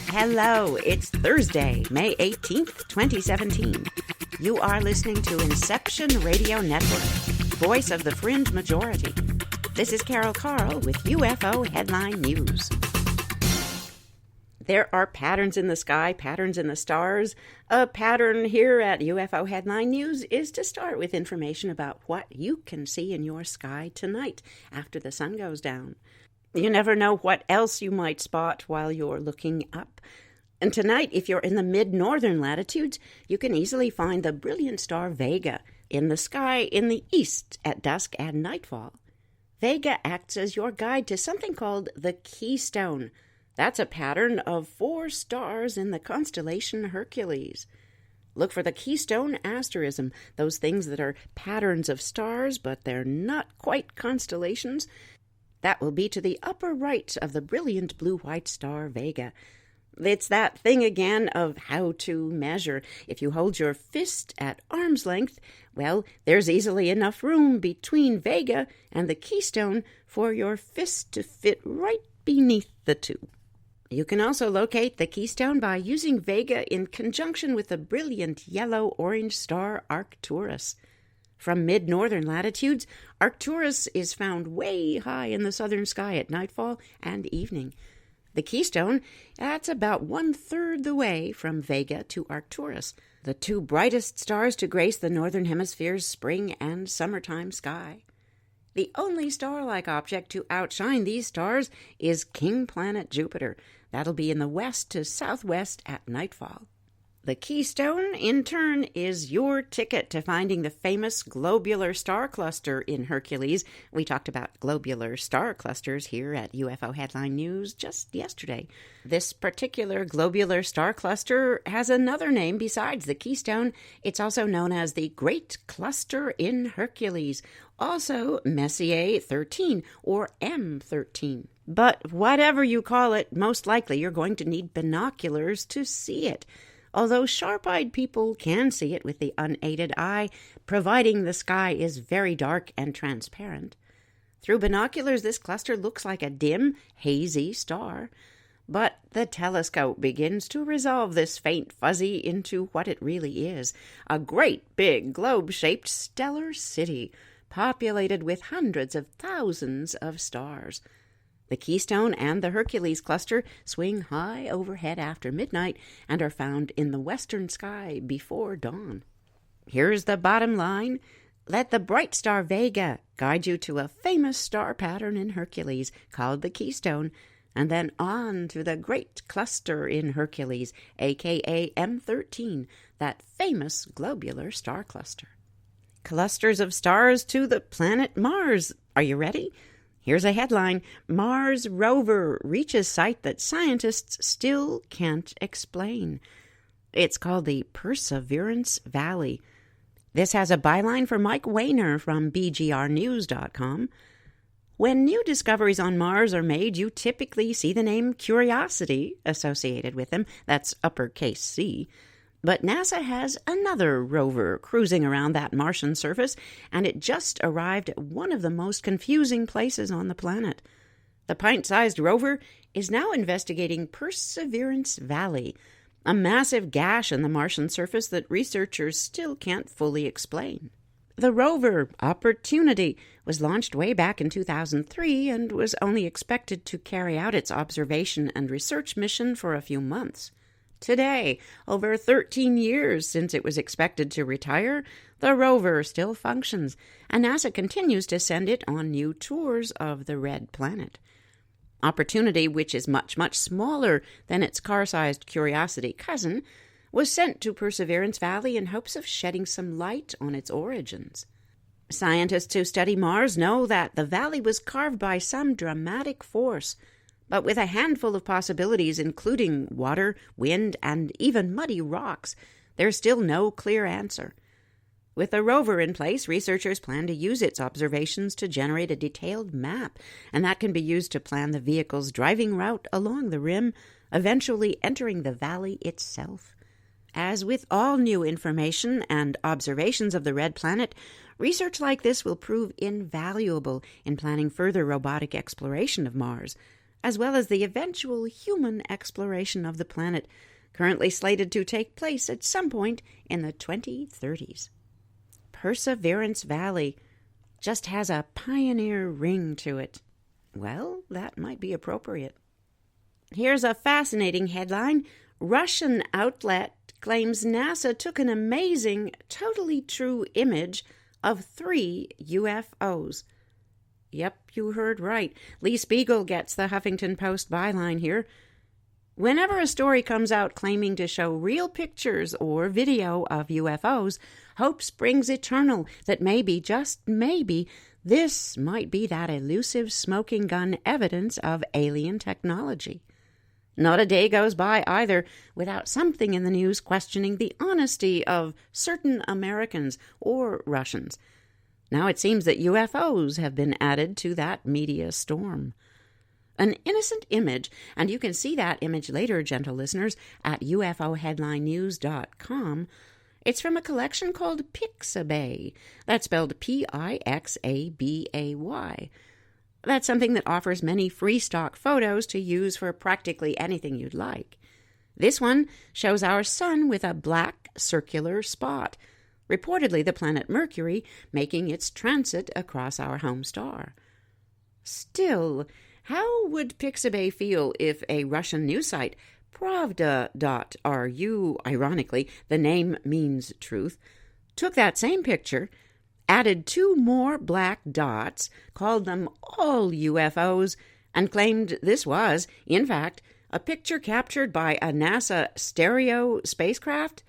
Hello, it's Thursday, May 18th, 2017. You are listening to Inception Radio Network, voice of the fringe majority. This is Carol Carl with UFO-Headline News. There are patterns in the sky, patterns in the stars. A pattern here at UFO Headline News is to start with information about what you can see in your sky tonight after the sun goes down. You never know what else you might spot while you're looking up. And tonight, if you're in the mid-northern latitudes, you can easily find the brilliant star Vega in the sky in the east at dusk and nightfall. Vega acts as your guide to something called the Keystone. That's a pattern of 4 stars in the constellation Hercules. Look for the Keystone asterism, those things that are patterns of stars, but they're not quite constellations. That will be to the upper right of the brilliant blue-white star Vega. It's that thing again of how to measure. If you hold your fist at arm's length, well, there's easily enough room between Vega and the Keystone for your fist to fit right beneath the two. You can also locate the Keystone by using Vega in conjunction with the brilliant yellow-orange star Arcturus. From mid-northern latitudes, Arcturus is found way high in the southern sky at nightfall and evening. The Keystone, that's about 1/3 the way from Vega to Arcturus, the 2 brightest stars to grace the northern hemisphere's spring and summertime sky. The only star-like object to outshine these stars is king planet Jupiter. That'll be in the west to southwest at nightfall. The Keystone, in turn, is your ticket to finding the famous globular star cluster in Hercules. We talked about globular star clusters here at UFO Headline News just yesterday. This particular globular star cluster has another name besides the Keystone. It's also known as the Great Cluster in Hercules, also Messier 13 or M13. But whatever you call it, most likely you're going to need binoculars to see it. Although sharp-eyed people can see it with the unaided eye, providing the sky is very dark and transparent. Through binoculars, this cluster looks like a dim, hazy star. But the telescope begins to resolve this faint fuzzy into what it really is, a great big globe-shaped stellar city, populated with hundreds of thousands of stars. The Keystone and the Hercules cluster swing high overhead after midnight and are found in the western sky before dawn. Here's the bottom line. Let the bright star Vega guide you to a famous star pattern in Hercules called the Keystone, and then on to the Great Cluster in Hercules, aka M13, that famous globular star cluster. Clusters of stars to the planet Mars. Are you ready? Here's a headline. Mars Rover reaches site that scientists still can't explain. It's called the Perseverance Valley. This has a byline for Mike Weiner from bgrnews.com. When new discoveries on Mars are made, you typically see the name Curiosity associated with them. That's uppercase C. But NASA has another rover cruising around that Martian surface, and it just arrived at one of the most confusing places on the planet. The pint-sized rover is now investigating Perseverance Valley, a massive gash in the Martian surface that researchers still can't fully explain. The rover, Opportunity, was launched way back in 2003 and was only expected to carry out its observation and research mission for a few months. Today, over 13 years since it was expected to retire, the rover still functions, and NASA continues to send it on new tours of the red planet. Opportunity, which is much, much smaller than its car-sized Curiosity cousin, was sent to Perseverance Valley in hopes of shedding some light on its origins. Scientists who study Mars know that the valley was carved by some dramatic force, but with a handful of possibilities, including water, wind, and even muddy rocks, there's still no clear answer. With the rover in place, researchers plan to use its observations to generate a detailed map, and that can be used to plan the vehicle's driving route along the rim, eventually entering the valley itself. As with all new information and observations of the red planet, research like this will prove invaluable in planning further robotic exploration of Mars. as well as the eventual human exploration of the planet, currently slated to take place at some point in the 2030s. Perseverance Valley just has a pioneer ring to it. Well, that might be appropriate. Here's a fascinating headline. Russian outlet claims NASA took an amazing, totally true image of 3 UFOs. Yep, you heard right. Lee Spiegel gets the Huffington Post byline here. Whenever a story comes out claiming to show real pictures or video of UFOs, hope springs eternal that maybe, just maybe, this might be that elusive smoking gun evidence of alien technology. Not a day goes by either without something in the news questioning the honesty of certain Americans or Russians. Now it seems that UFOs have been added to that media storm. An innocent image, and you can see that image later, gentle listeners, at ufo-headline-news.com. It's from a collection called Pixabay. That's spelled Pixabay. That's something that offers many free stock photos to use for practically anything you'd like. This one shows our sun with a black circular spot, reportedly the planet Mercury making its transit across our home star. Still, how would Pixabay feel if a Russian news site, Pravda.ru, ironically, the name means truth, took that same picture, added 2 more black dots, called them all UFOs, and claimed this was, in fact, a picture captured by a NASA stereo spacecraft?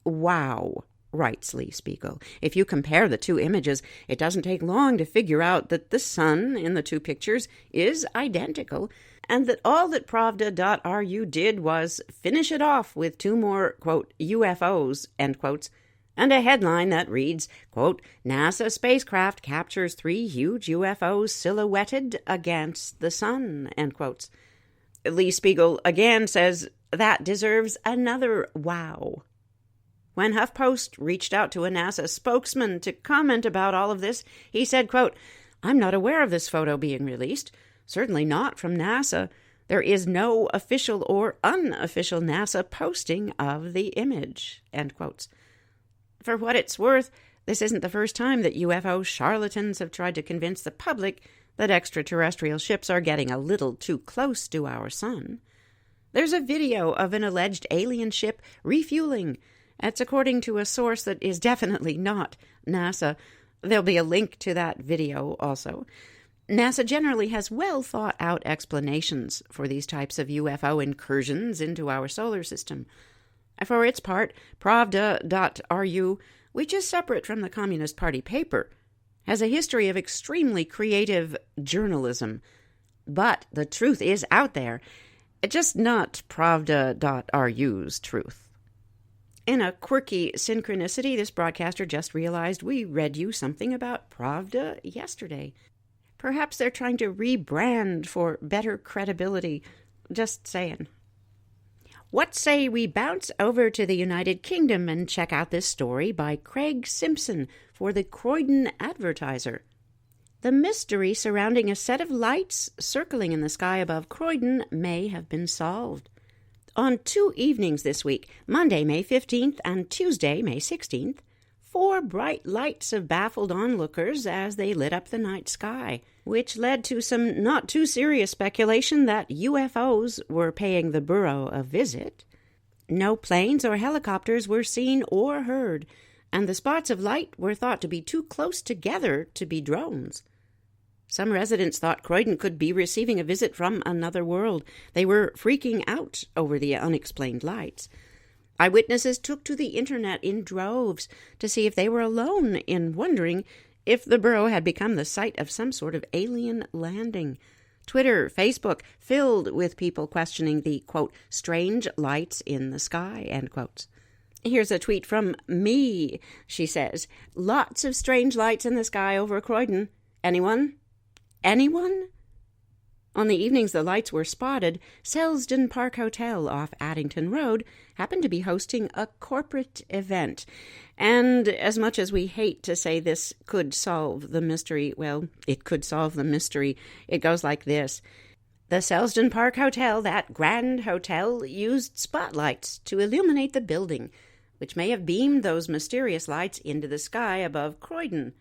Wow, writes Lee Spiegel. If you compare the 2 images, it doesn't take long to figure out that the sun in the 2 pictures is identical, and that all that Pravda.ru did was finish it off with 2 more, quote, UFOs, end quotes, and a headline that reads, quote, NASA spacecraft captures 3 huge UFOs silhouetted against the sun, end quotes. Lee Spiegel again says that deserves another wow. When HuffPost reached out to a NASA spokesman to comment about all of this, he said, quote, I'm not aware of this photo being released, certainly not from NASA. There is no official or unofficial NASA posting of the image, end quotes. For what it's worth, this isn't the first time that UFO charlatans have tried to convince the public that extraterrestrial ships are getting a little too close to our sun. There's a video of an alleged alien ship refueling. That's according to a source that is definitely not NASA. There'll be a link to that video also. NASA generally has well-thought-out explanations for these types of UFO incursions into our solar system. For its part, Pravda.ru, which is separate from the Communist Party paper, has a history of extremely creative journalism. But the truth is out there, just not Pravda.ru's truth. In a quirky synchronicity, this broadcaster just realized we read you something about Pravda yesterday. Perhaps they're trying to rebrand for better credibility. Just saying. What say we bounce over to the United Kingdom and check out this story by Craig Simpson for the Croydon Advertiser. The mystery surrounding a set of lights circling in the sky above Croydon may have been solved. On 2 evenings this week, Monday, May 15th and Tuesday, May 16th, 4 bright lights have baffled onlookers as they lit up the night sky, which led to some not too serious speculation that UFOs were paying the borough a visit. No planes or helicopters were seen or heard, and the spots of light were thought to be too close together to be drones. Some residents thought Croydon could be receiving a visit from another world. They were freaking out over the unexplained lights. Eyewitnesses took to the internet in droves to see if they were alone in wondering if the borough had become the site of some sort of alien landing. Twitter, Facebook, filled with people questioning the, quote, strange lights in the sky, end quotes. Here's a tweet from me. She says, lots of strange lights in the sky over Croydon. Anyone? Anyone? On the evenings the lights were spotted, Selsdon Park Hotel off Addington Road happened to be hosting a corporate event. And as much as we hate to say this could solve the mystery, well, it could solve the mystery. It goes like this. The Selsdon Park Hotel, that grand hotel, used spotlights to illuminate the building, which may have beamed those mysterious lights into the sky above Croydon.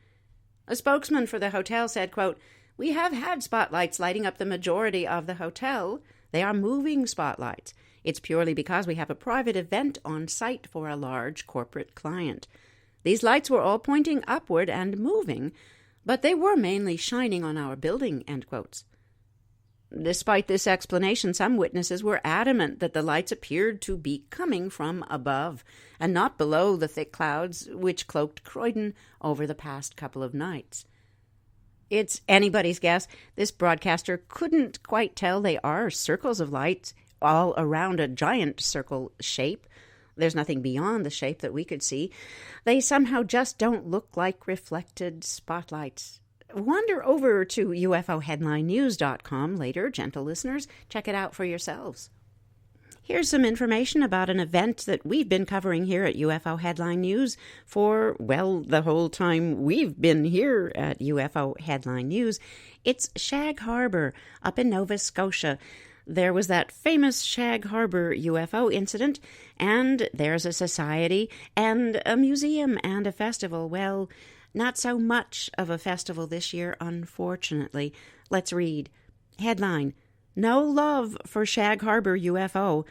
A spokesman for the hotel said, quote, "We have had spotlights lighting up the majority of the hotel. They are moving spotlights. It's purely because we have a private event on site for a large corporate client. These lights were all pointing upward and moving, but they were mainly shining on our building," end quotes. Despite this explanation, some witnesses were adamant that the lights appeared to be coming from above and not below the thick clouds which cloaked Croydon over the past couple of nights. It's anybody's guess. This broadcaster couldn't quite tell they are circles of lights all around a giant circle shape. There's nothing beyond the shape that we could see. They somehow just don't look like reflected spotlights. Wander over to ufo-headline-news.com later, gentle listeners. Check it out for yourselves. Here's some information about an event that we've been covering here at UFO Headline News for, well, the whole time we've been here at UFO Headline News. It's Shag Harbor up in Nova Scotia. There was that famous Shag Harbor UFO incident, and there's a society and a museum and a festival. Well, not so much of a festival this year, unfortunately. Let's read. Headline: No love for Shag Harbor UFO.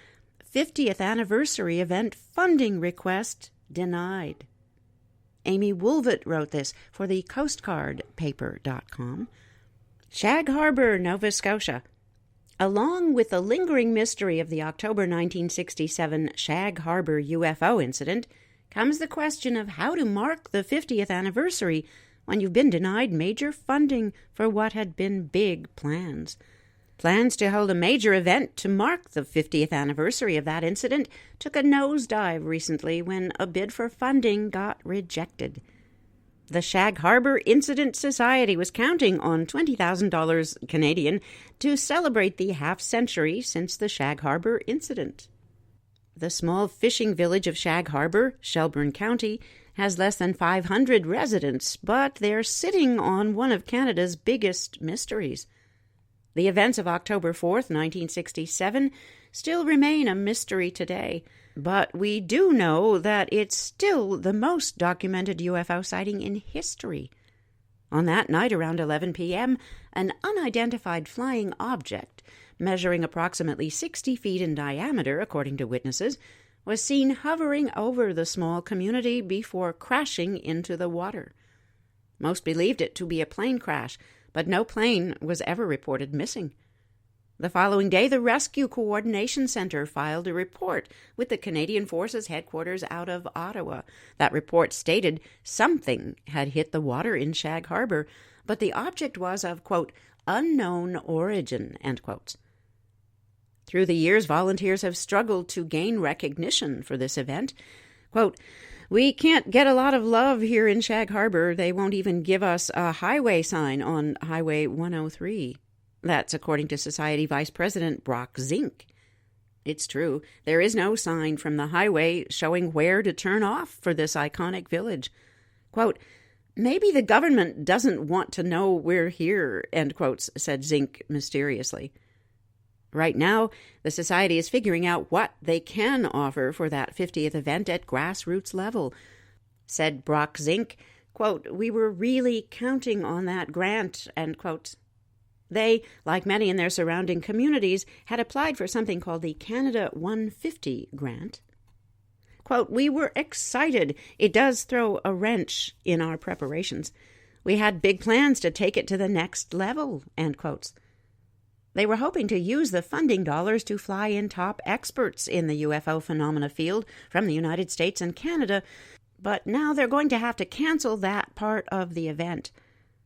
50th anniversary event funding request denied. Amy Woolvett wrote this for the coastguardpaper.com. Shag Harbor, Nova Scotia. Along with the lingering mystery of the October 1967 Shag Harbor UFO incident comes the question of how to mark the 50th anniversary when you've been denied major funding for what had been big plans. Plans to hold a major event to mark the 50th anniversary of that incident took a nosedive recently when a bid for funding got rejected. The Shag Harbor Incident Society was counting on $20,000 Canadian to celebrate the half-century since the Shag Harbor incident. The small fishing village of Shag Harbor, Shelburne County, has less than 500 residents, but they're sitting on one of Canada's biggest mysteries. The events of October 4th, 1967, still remain a mystery today, but we do know that it's still the most documented UFO sighting in history. On that night, around 11 p.m., an unidentified flying object, measuring approximately 60 feet in diameter, according to witnesses, was seen hovering over the small community before crashing into the water. Most believed it to be a plane crash, but no plane was ever reported missing. The following day, the Rescue Coordination Center filed a report with the Canadian Forces headquarters out of Ottawa. That report stated something had hit the water in Shag Harbor, but the object was of, quote, unknown origin, end quotes. Through the years, volunteers have struggled to gain recognition for this event. Quote, "We can't get a lot of love here in Shag Harbor. They won't even give us a highway sign on Highway 103. That's according to Society Vice President Brock Zink. It's true, there is no sign from the highway showing where to turn off for this iconic village. Quote, "Maybe the government doesn't want to know we're here," end quotes, said Zink mysteriously. Right now, the Society is figuring out what they can offer for that 50th event at grassroots level. Said Brock Zink, quote, "We were really counting on that grant," end quote. They, like many in their surrounding communities, had applied for something called the Canada 150 grant. Quote, "We were excited. It does throw a wrench in our preparations. We had big plans to take it to the next level," end quotes. They were hoping to use the funding dollars to fly in top experts in the UFO phenomena field from the United States and Canada, but now they're going to have to cancel that part of the event.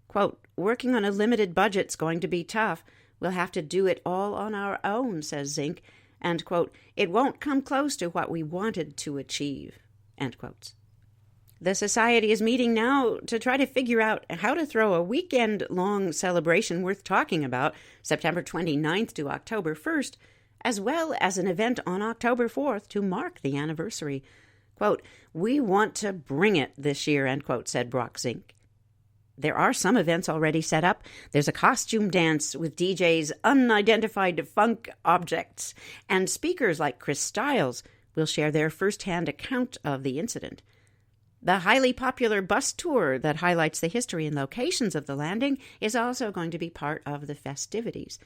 Quote, "Working on a limited budget's going to be tough. We'll have to do it all on our own," says Zink, and, quote, "It won't come close to what we wanted to achieve," end quotes. The Society is meeting now to try to figure out how to throw a weekend-long celebration worth talking about, September 29th to October 1st, as well as an event on October 4th to mark the anniversary. Quote, "We want to bring it this year," end quote, said Brock Zink. There are some events already set up. There's a costume dance with DJs unidentified funk objects, and speakers like Chris Stiles will share their first-hand account of the incident. The highly popular bus tour that highlights the history and locations of the landing is also going to be part of the festivities.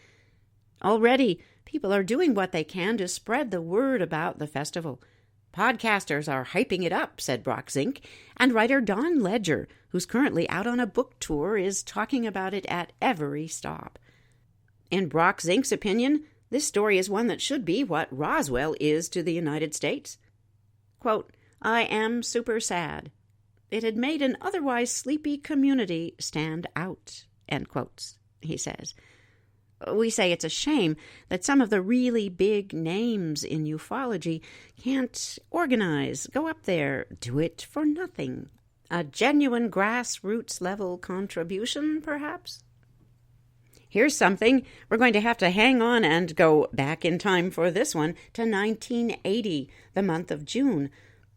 Already, people are doing what they can to spread the word about the festival. Podcasters are hyping it up, said Brock Zink, and writer Don Ledger, who's currently out on a book tour, is talking about it at every stop. In Brock Zink's opinion, this story is one that should be what Roswell is to the United States. Quote, "I am super sad. It had made an otherwise sleepy community stand out," end quotes, he says. We say it's a shame that some of the really big names in ufology can't organize, go up there, do it for nothing. A genuine grassroots-level contribution, perhaps? Here's something. We're going to have to hang on and go back in time for this one to 1980, the month of June.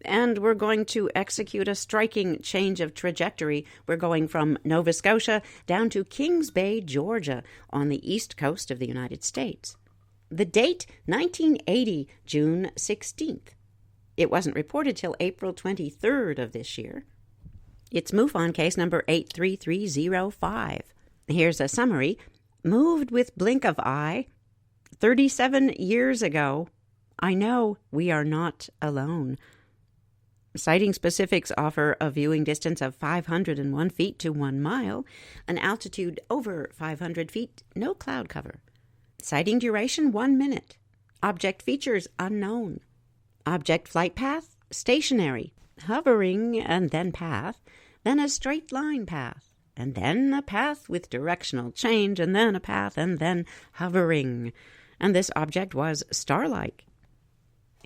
And we're going to execute a striking change of trajectory. We're going from Nova Scotia down to Kings Bay, Georgia, on the east coast of the United States. The date, 1980, June 16th. It wasn't reported till April 23rd of this year. It's MUFON case number 83305. Here's a summary. Moved with blink of eye. 37 years ago. I know we are not alone. Sighting specifics offer a viewing distance of 501 feet to 1 mile, an altitude over 500 feet, no cloud cover. Sighting duration 1 minute. Object features unknown. Object flight path stationary, hovering and then path, then a straight line path, and then a path with directional change, and then a path, and then hovering. And this object was star-like.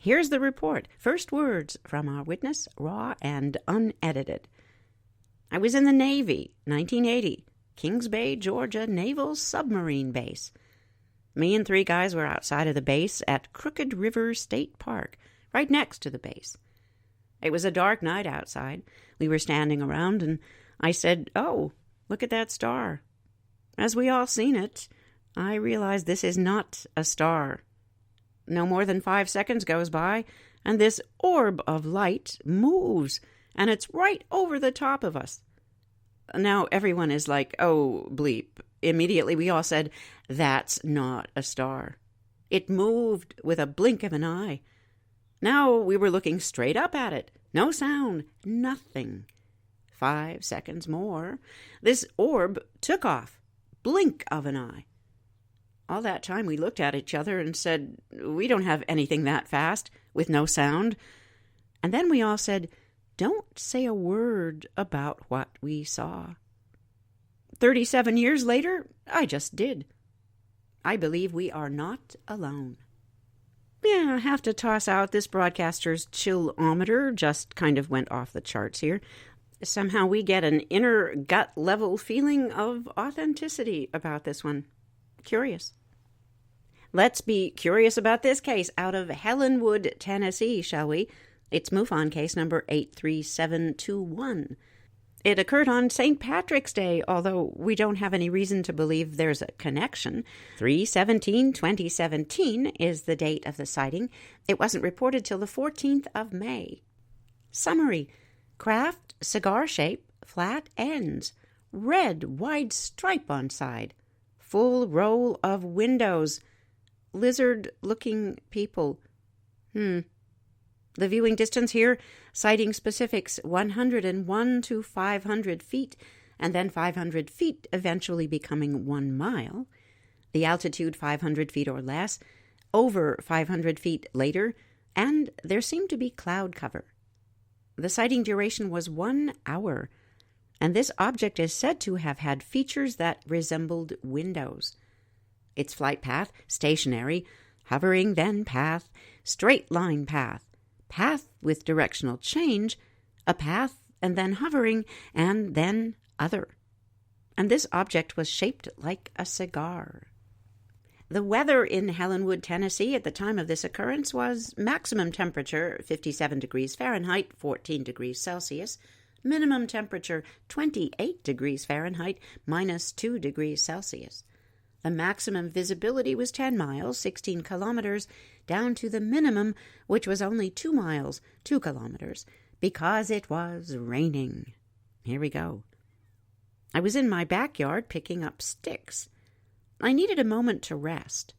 Here's the report. First words from our witness, raw and unedited. I was in the Navy, 1980, Kings Bay, Georgia, Naval Submarine Base. Me and 3 guys were outside of the base at Crooked River State Park, right next to the base. It was a dark night outside. We were standing around, and I said, "Oh, look at that star." As we all seen it, I realized this is not a star. No more than 5 seconds goes by, and this orb of light moves, and it's right over the top of us. Now everyone is like, "Oh, bleep." Immediately we all said, "That's not a star." It moved with a blink of an eye. Now we were looking straight up at it. No sound, nothing. 5 seconds more. This orb took off. Blink of an eye. All that time we looked at each other and said, "We don't have anything that fast, with no sound." And then we all said, "Don't say a word about what we saw." 37 years later, I just did. I believe we are not alone. Yeah, I have to toss out this broadcaster's chill-ometer, just kind of went off the charts here. Somehow we get an inner gut-level feeling of authenticity about this one. Curious. Let's be curious about this case out of Helenwood, Tennessee, shall we? It's MUFON case number 83721. It occurred on St. Patrick's Day, although we don't have any reason to believe there's a connection. 3/17/2017 is the date of the sighting. It wasn't reported till the 14th of May. Summary. Craft, cigar shape, flat ends, red wide stripe on side, full row of windows, lizard-looking people. The viewing distance here, sighting specifics 101 to 500 feet, and then 500 feet eventually becoming 1 mile. The altitude 500 feet or less, over 500 feet later, and there seemed to be cloud cover. The sighting duration was 1 hour, and this object is said to have had features that resembled windows. Its flight path, stationary, hovering, then path, straight line path, path with directional change, a path, and then hovering, and then other. And this object was shaped like a cigar. The weather in Helenwood, Tennessee at the time of this occurrence was maximum temperature 57 degrees Fahrenheit, 14 degrees Celsius, Minimum temperature 28 degrees Fahrenheit, -2 degrees Celsius. The maximum visibility was 10 miles, 16 kilometers, down to the minimum, which was only 2 miles, 2 kilometers, because it was raining. Here we go. I was in my backyard picking up sticks. I needed a moment to rest.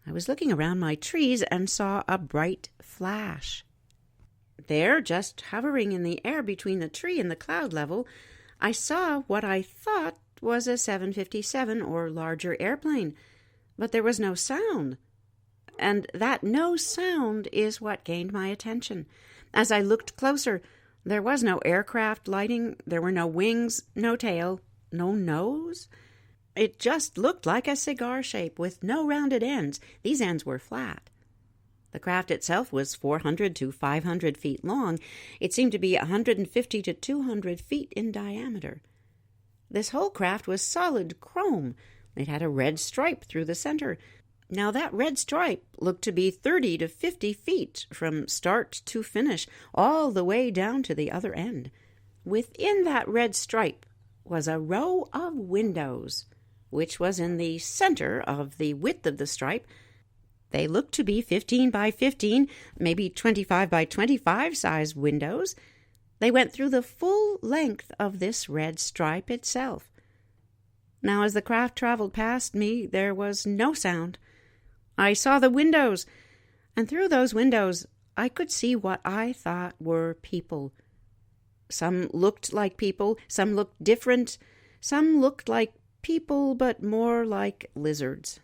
I was looking around my trees and saw a bright flash. There, just hovering in the air between the tree and the cloud level, I saw what I thought was a 757 or larger airplane, but there was no sound. And that no sound is what gained my attention. As I looked closer, there was no aircraft lighting, there were no wings, no tail, no nose. It just looked like a cigar shape with no rounded ends. These ends were flat. The craft itself was 400 to 500 feet long. It seemed to be 150 to 200 feet in diameter. This whole craft was solid chrome. It had a red stripe through the center. Now that red stripe looked to be 30 to 50 feet from start to finish, all the way down to the other end. Within that red stripe was a row of windows, which was in the center of the width of the stripe. They looked to be 15 by 15, maybe 25 by 25 size windows. They went through the full length of this red stripe itself. Now, as the craft traveled past me, there was no sound. I saw the windows, and through those windows I could see what I thought were people. Some looked like people, some looked different, some looked like people, but more like lizards.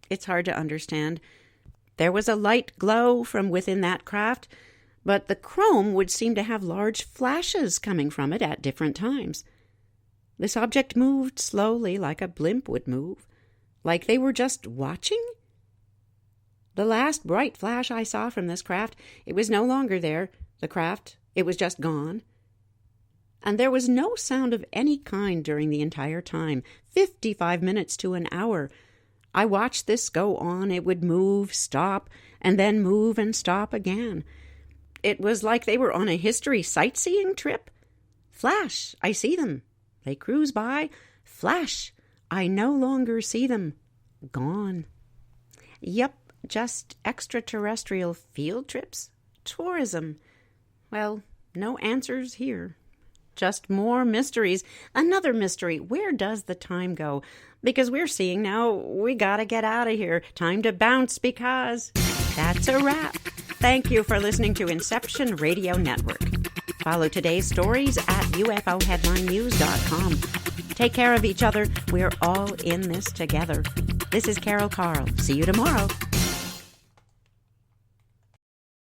It's hard to understand. There was a light glow from within that craft, but the chrome would seem to have large flashes coming from it at different times. This object moved slowly like a blimp would move, like they were just watching. The last bright flash I saw from this craft, it was no longer there, the craft, it was just gone. And there was no sound of any kind during the entire time, 55 minutes to an hour. I watched this go on. It would move, stop, and then move and stop again. It was like they were on a history sightseeing trip. Flash, I see them. They cruise by. Flash, I no longer see them. Gone. Yep, just extraterrestrial field trips. Tourism. Well, no answers here. Just more mysteries. Another mystery. Where does the time go? Because we're seeing now we gotta get out of here. Time to bounce because that's a wrap. Thank you for listening to Inception Radio Network. Follow today's stories at ufo-headline-news.com. Take care of each other. We're all in this together. This is Carol Carl. See you tomorrow.